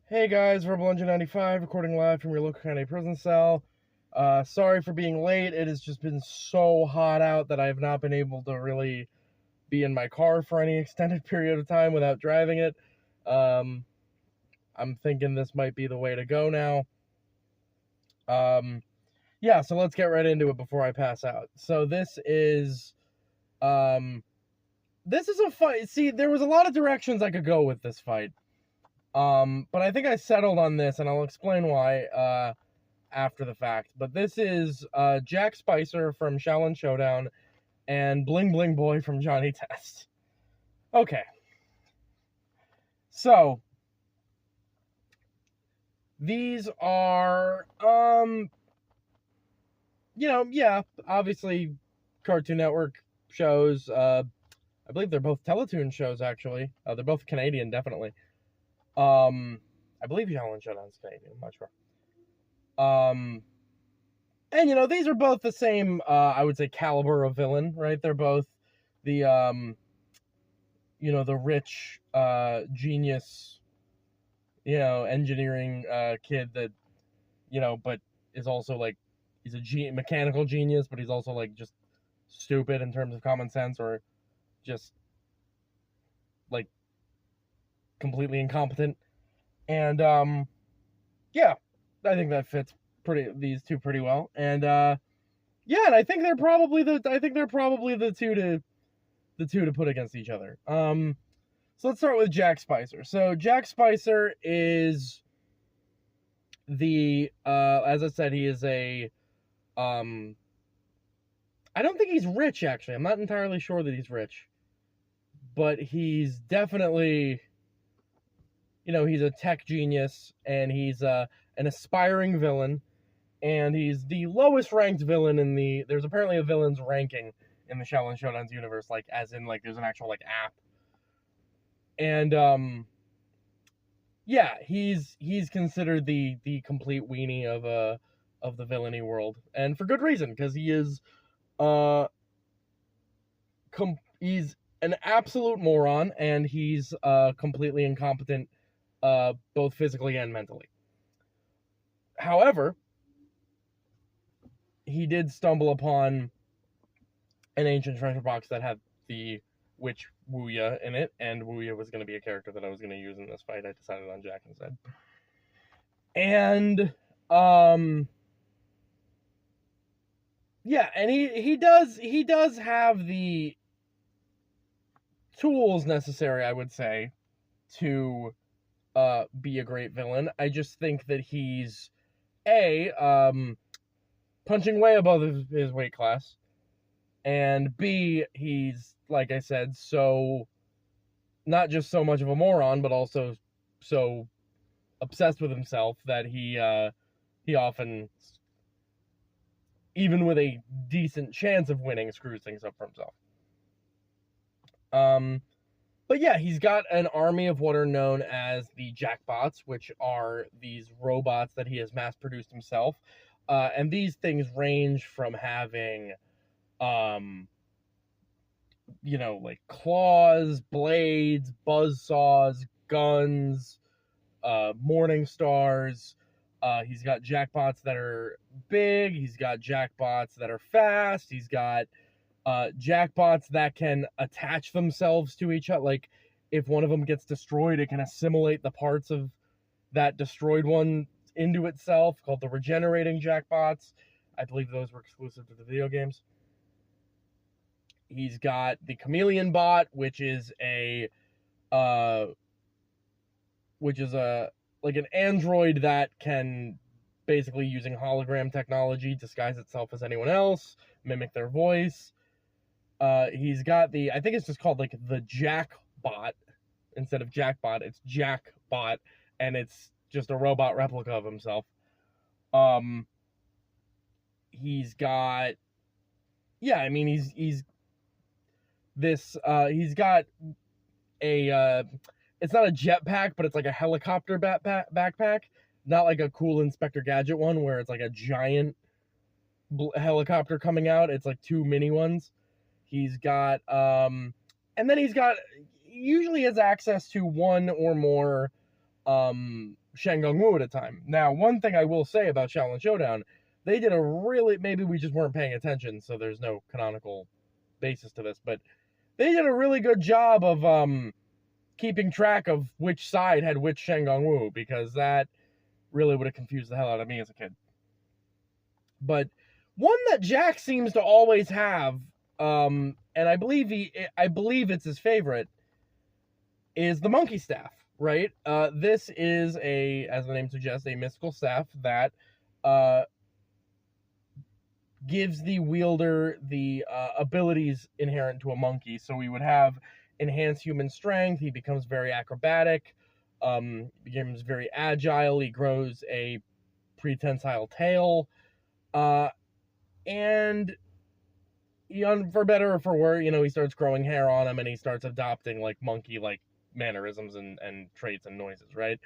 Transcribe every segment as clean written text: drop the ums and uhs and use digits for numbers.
Hey guys, Verbal95, recording live from your local county prison cell. Sorry for being late. It has just been so hot out that I have not been able to really be in my car for any extended period of time without driving it. I'm thinking this might be the way to go now. Yeah, so let's get right into it before I pass out. So this is a fight. See, there was a lot of directions I could go with this fight. But I think I settled on this, and I'll explain why after the fact. But this is Jack Spicer from Shaolin Showdown and Bling Bling Boy from Johnny Test. Okay. So these are obviously Cartoon Network shows. I believe they're both Teletoon shows actually. They're both Canadian, definitely. I believe Shaolin Showdown's Canadian, I'm not sure. And these are both the same, I would say, caliber of villain, right? They're both the, the rich, genius, engineering, kid that, but is also, like, he's a mechanical genius, but he's also, like, just stupid in terms of common sense, or just, like, completely incompetent. And, yeah, I think that fits these two pretty well. And, yeah, and I think they're probably the two to put against each other. So let's start with Jack Spicer. So Jack Spicer is as I said, he is I don't think he's rich, actually. I'm not entirely sure that he's rich, but he's definitely, he's a tech genius, and he's an aspiring villain. And he's the lowest ranked villain there's apparently a villain's ranking in the Shaolin Showdown's universe, like, as in, like, there's an actual, like, app. And, yeah, he's considered the complete weenie of the villainy world. And for good reason, because he is, he's an absolute moron, and he's, completely incompetent, both physically and mentally. However, he did stumble upon an ancient treasure box that had the witch Wuya in it, and Wuya was going to be a character that I was going to use in this fight. I decided on Jack instead. And, yeah, and he does have the tools necessary, I would say, to be a great villain. I just think that he's punching way above his weight class, and B, he's, like I said, so not just so much of a moron, but also so obsessed with himself that he often, even with a decent chance of winning, screws things up for himself. But yeah, he's got an army of what are known as the Jackbots, which are these robots that he has mass-produced himself. And these things range from having, like claws, blades, buzzsaws, guns, morning stars. He's got Jackbots that are big. He's got Jackbots that are fast. He's got Jackbots that can attach themselves to each other. Like, if one of them gets destroyed, it can assimilate the parts of that destroyed one into itself, called the regenerating Jackbots. I believe those were exclusive to the video games. He's got the Chameleon Bot, which is like an android that can, basically using hologram technology, disguise itself as anyone else, mimic their voice. He's got I think it's just called, like, the Jackbot. Instead of Jackbot, it's Jackbot, and it's just a robot replica of himself. He's got, yeah, I mean, he's got it's not a jetpack, but it's like a helicopter backpack. Not like a cool Inspector Gadget one where it's like a giant helicopter coming out. It's like two mini ones. He's got, and then he's got, usually has access to one or more Shangang Wu at a time. Now, one thing I will say about Shaolin Showdown, they did a really, maybe we just weren't paying attention, so there's no canonical basis to this, but they did a really good job of keeping track of which side had which Shangang Wu, because that really would have confused the hell out of me as a kid. But one that Jack seems to always have, and I believe it's his favorite, is the monkey staff, right? This is as the name suggests, a mystical staff that gives the wielder the abilities inherent to a monkey. So we would have enhanced human strength. He becomes very acrobatic, becomes very agile. He grows a prehensile tail, and for better or for worse, he starts growing hair on him, and he starts adopting like monkey-like mannerisms and traits and noises, right?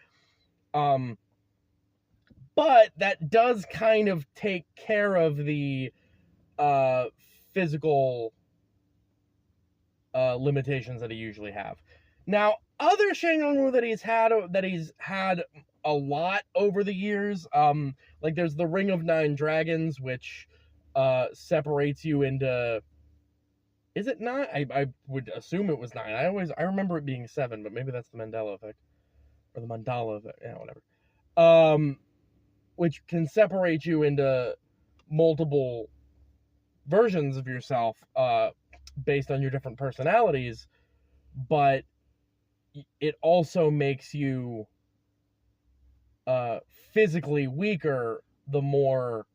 But that does kind of take care of the physical limitations that he usually have. Now, other Shangang Wu that he's had a lot over the years, like there's the Ring of Nine Dragons, which separates you into. Is it 9? I would assume it was 9. I remember it being 7, but maybe that's the Mandela effect or the Mandala effect. Yeah, whatever. Which can separate you into multiple versions of yourself based on your different personalities, but it also makes you physically weaker the more,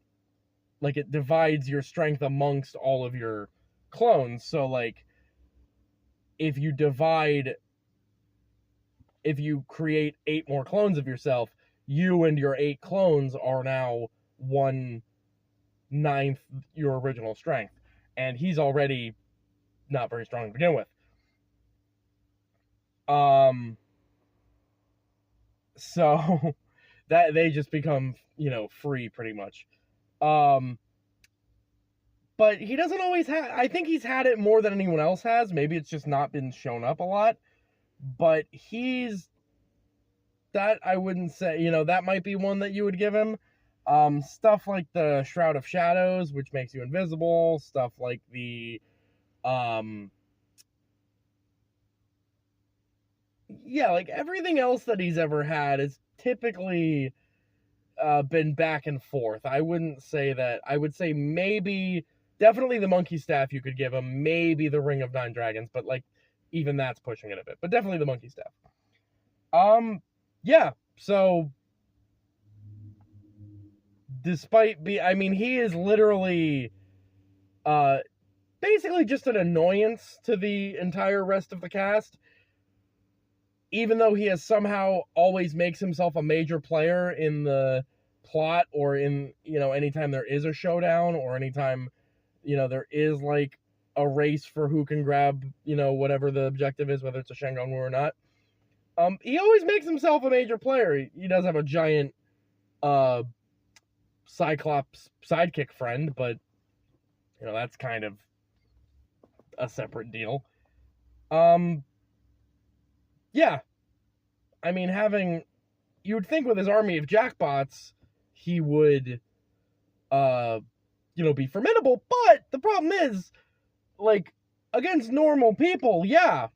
like, it divides your strength amongst all of your clones. So like if you create 8 more clones of yourself, you and your 8 clones are now 1/9 your original strength, and he's already not very strong to begin with. So that they just become, free pretty much. But he doesn't always have. I think he's had it more than anyone else has. Maybe it's just not been shown up a lot. But that I wouldn't say, that might be one that you would give him. Stuff like the Shroud of Shadows, which makes you invisible. Stuff like the, like everything else that he's ever had is typically been back and forth. I wouldn't say that. I would say maybe, definitely the monkey staff you could give him. Maybe the Ring of Nine Dragons, but like even that's pushing it a bit. But definitely the monkey staff. Yeah. So despite he is literally basically just an annoyance to the entire rest of the cast, even though he has somehow always makes himself a major player in the plot, or in, anytime there is a showdown, or anytime, there is like a race for who can grab, whatever the objective is, whether it's a Shangang Wu or not. He always makes himself a major player. He does have a giant Cyclops sidekick friend, but that's kind of a separate deal. Yeah. You would think with his army of jackbots, he would, be formidable, but the problem is, like, against normal people, yeah.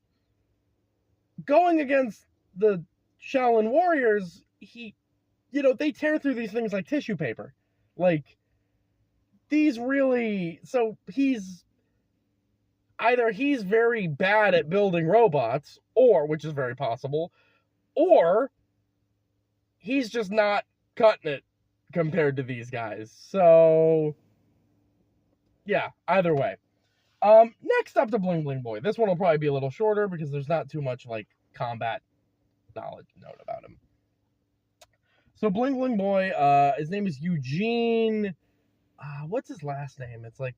Going against the Shaolin warriors, they tear through these things like tissue paper. Like, so either he's very bad at building robots, or, which is very possible, or he's just not cutting it compared to these guys. So, yeah, either way. Next up to Bling Bling Boy. This one will probably be a little shorter because there's not too much, like, combat knowledge note about him. So Bling Bling Boy, his name is Eugene. What's his last name? It's like,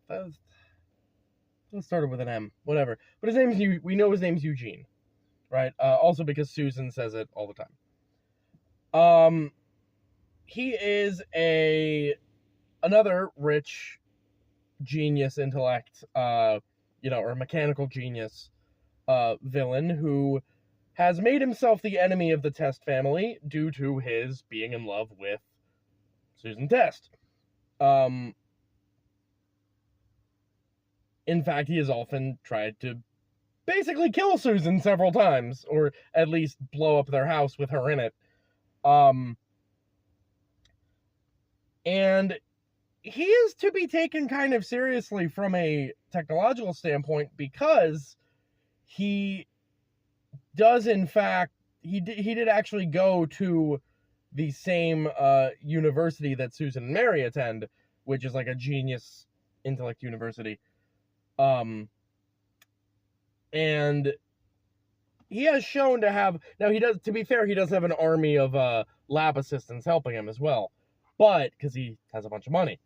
let's start it with an M. Whatever. But his name is we know his name's Eugene, right? Also because Susan says it all the time. He is another rich genius intellect, or mechanical genius villain who has made himself the enemy of the Test family due to his being in love with Susan Test. In fact, he has often tried to basically kill Susan several times, or at least blow up their house with her in it. And he is to be taken kind of seriously from a technological standpoint, because he does, in fact, he did actually go to the same university that Susan and Mary attend, which is like a genius intellect university. And he has shown to have, now he does, to be fair, he does have an army of lab assistants helping him as well, but because he has a bunch of money.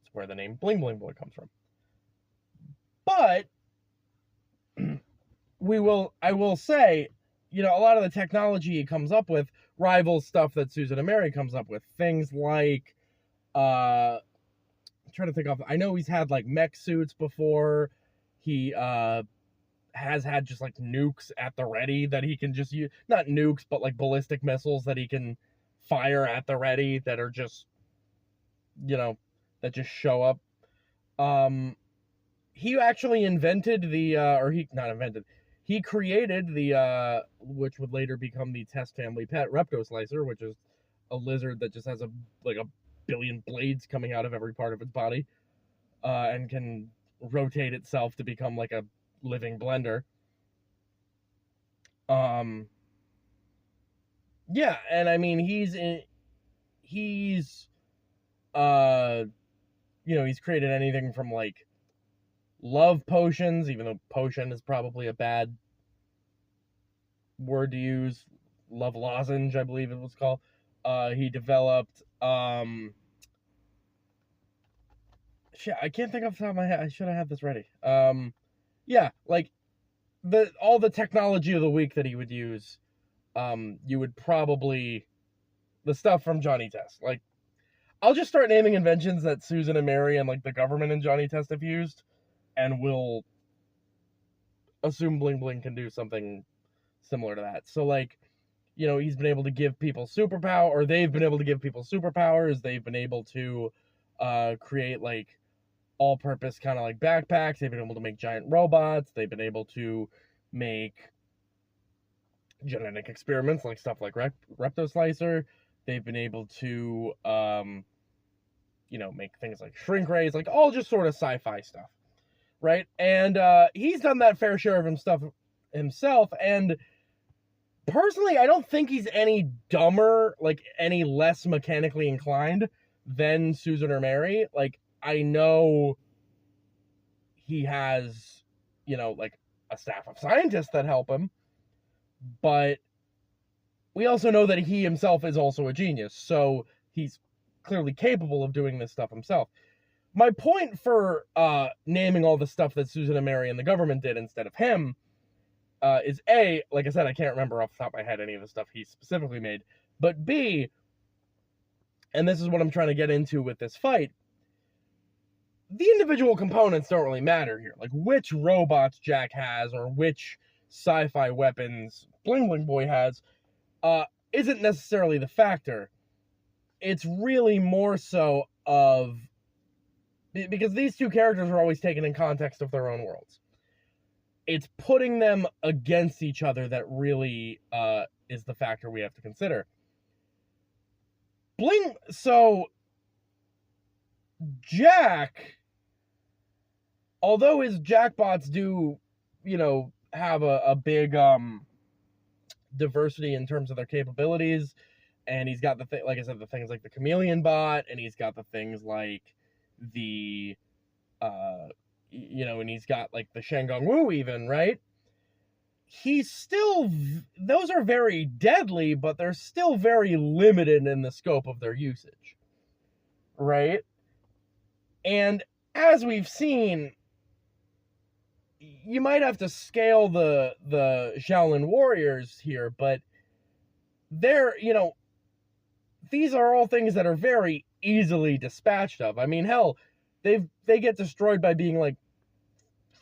That's where the name Bling Bling Boy comes from. But I will say, a lot of the technology he comes up with rivals stuff that Susan and Mary comes up with. Things like, I'm trying to think of, I know he's had like mech suits before. He has had just like nukes at the ready that he can just use, not nukes, but like ballistic missiles that he can fire at the ready that are just, that just show up. He actually invented he created the, which would later become the Test family pet, Reptoslicer, which is a lizard that just has a billion blades coming out of every part of its body, and can rotate itself to become like a living blender. Yeah, and I mean, he's created anything from like love potions, even though potion is probably a bad word to use. Love lozenge, I believe it was called. He developed shit, I can't think off the top of my head. I should have had this ready. Yeah, like all the technology of the week that he would use, you would probably, the stuff from Johnny Test. Like, I'll just start naming inventions that Susan and Mary and like the government and Johnny Test have used, and we'll assume Bling Bling can do something similar to that. So like, he's been able to give people superpower, or they've been able to give people superpowers. They've been able to create like all-purpose kind of like backpacks. They've been able to make giant robots. They've been able to make genetic experiments, like stuff like Reptoslicer. They've been able to make things like shrink rays, like all just sort of sci-fi stuff, right? And he's done that fair share of himself, and personally, I don't think he's any dumber, like any less mechanically inclined than Susan or Mary. Like, I know he has, like a staff of scientists that help him, but we also know that he himself is also a genius, so he's clearly capable of doing this stuff himself. My point for naming all the stuff that Susan and Mary and the government did instead of him is A, like I said, I can't remember off the top of my head any of the stuff he specifically made, but B, and this is what I'm trying to get into with this fight, the individual components don't really matter here. Like, which robots Jack has or which sci-fi weapons Bling Bling Boy has isn't necessarily the factor. It's really more so of, because these two characters are always taken in context of their own worlds. It's putting them against each other that really is the factor we have to consider. So Jack, although his Jackbots do, have a big diversity in terms of their capabilities, and he's got like I said, the things like the Chameleon Bot, and he's got the things like the and he's got like the Shangong Wu even, right? He's still, those are very deadly, but they're still very limited in the scope of their usage, right? And as we've seen, you might have to scale the Shaolin warriors here, but they're, these are all things that are very easily dispatched of. I mean, hell, they get destroyed by being like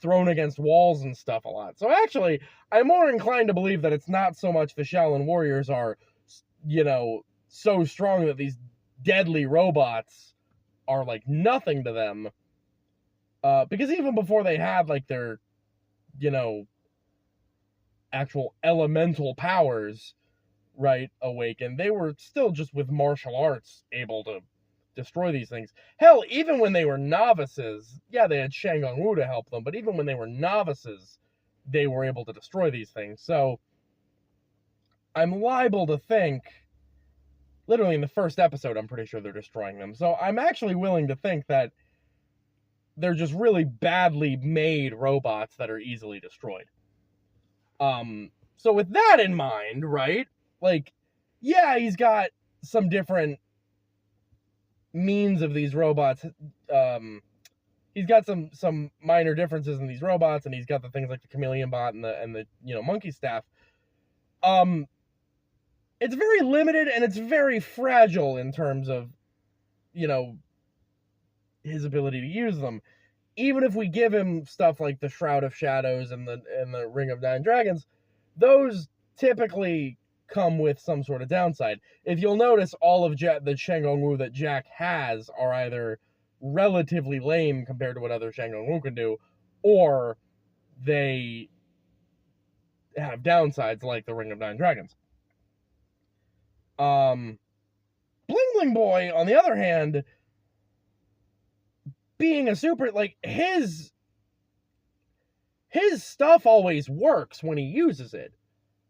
thrown against walls and stuff a lot. So actually, I'm more inclined to believe that it's not so much the Shaolin warriors are, so strong that these deadly robots are like nothing to them. Because even before they had like their, actual elemental powers, right, awakened, they were still just with martial arts able to destroy these things. Hell, even when they were novices, yeah, they had Shang Gong Wu to help them, but even when they were novices, they were able to destroy these things. So I'm liable to think, literally in the first episode, I'm pretty sure they're destroying them. So I'm actually willing to think that they're just really badly made robots that are easily destroyed. So with that in mind, right, like, yeah, he's got some different means of these robots. He's got some minor differences in these robots, and he's got the things like the chameleon bot and the monkey staff. It's very limited and it's very fragile in terms of, his ability to use them. Even if we give him stuff like the Shroud of Shadows and the Ring of Nine Dragons, those typically come with some sort of downside. If you'll notice, all of the Shang Gong Wu that Jack has are either relatively lame compared to what other Shang Gong Wu can do, or they have downsides like the Ring of Nine Dragons. Bling Bling Boy, on the other hand, being a super, like, his stuff always works when he uses it.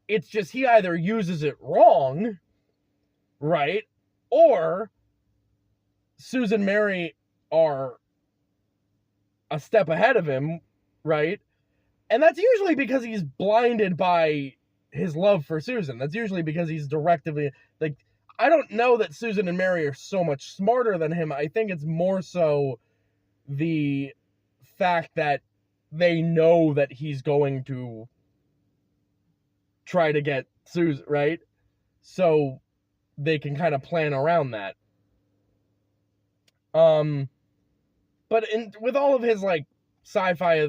It's just he either uses it wrong, right? Or Susan Mary are a step ahead of him, right? And that's usually because he's blinded by his love for Susan. That's usually because he's directively, like, I don't know that Susan and Mary are so much smarter than him. I think it's more so the fact that they know that he's going to try to get Susan, right? So they can kind of plan around that. But with all of his, like, sci-fi,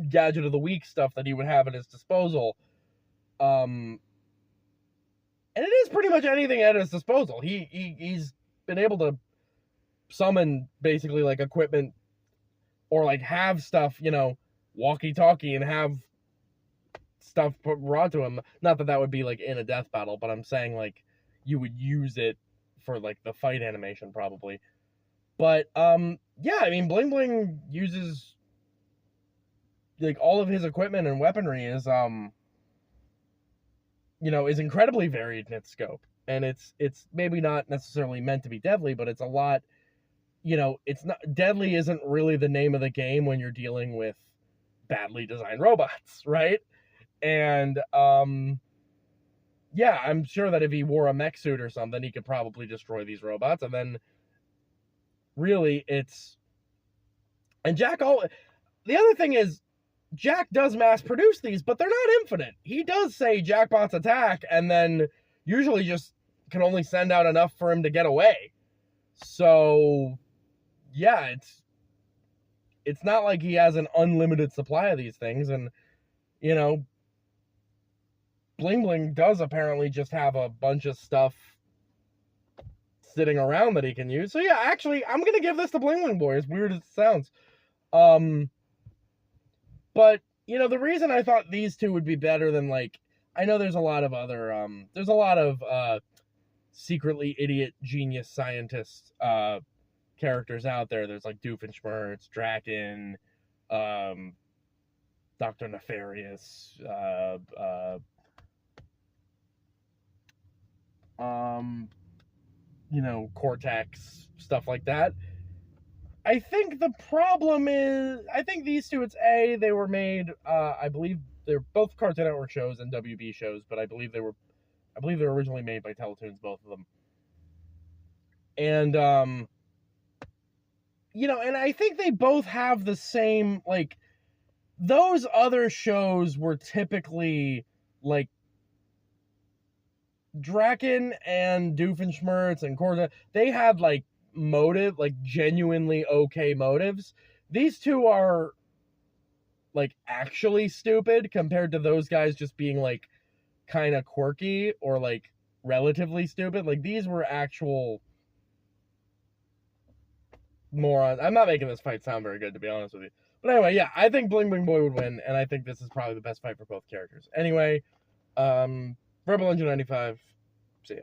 gadget of the week stuff that he would have at his disposal, and it is pretty much anything at his disposal. He's been able to summon basically like equipment, or like have stuff, walkie-talkie, and have stuff brought to him. Not that would be like in a death battle, but I'm saying like you would use it for like the fight animation probably. But yeah, I mean, Bling Bling uses like all of his equipment and weaponry is is incredibly varied in its scope, and it's maybe not necessarily meant to be deadly, but it's a lot. It's not deadly isn't really the name of the game when you're dealing with badly designed robots, right? And yeah, I'm sure that if he wore a mech suit or something, he could probably destroy these robots. And then really the other thing is, Jack does mass produce these, but they're not infinite. He does say Jackbot's attack, and then usually just can only send out enough for him to get away. So yeah, it's not like he has an unlimited supply of these things. And Bling Bling does apparently just have a bunch of stuff sitting around that he can use. So yeah, actually, I'm gonna give this to Bling Bling Boy, as weird as it sounds. But the reason I thought these two would be better than, like, I know there's a lot of other there's a lot of secretly idiot genius scientist characters out there. There's like Doofenshmirtz, Draken, Dr. Nefarious, Cortex, stuff like that. I think the problem is, I think these two, they were made, I believe they're both Cartoon Network shows and WB shows, but I believe they were originally made by Teletoons, both of them. And, and I think they both have the same, like, those other shows were typically, like, Draken and Doofenshmirtz and Cortex, they had, like, motive, like, genuinely okay motives. These two are like actually stupid compared to those guys just being like kind of quirky or like relatively stupid. Like these were actual morons. I'm not making this fight sound very good, to be honest with you. But anyway, yeah, I think Bling Bling Boy would win, and I think this is probably the best fight for both characters. Anyway, Rebel Engine 95. See ya.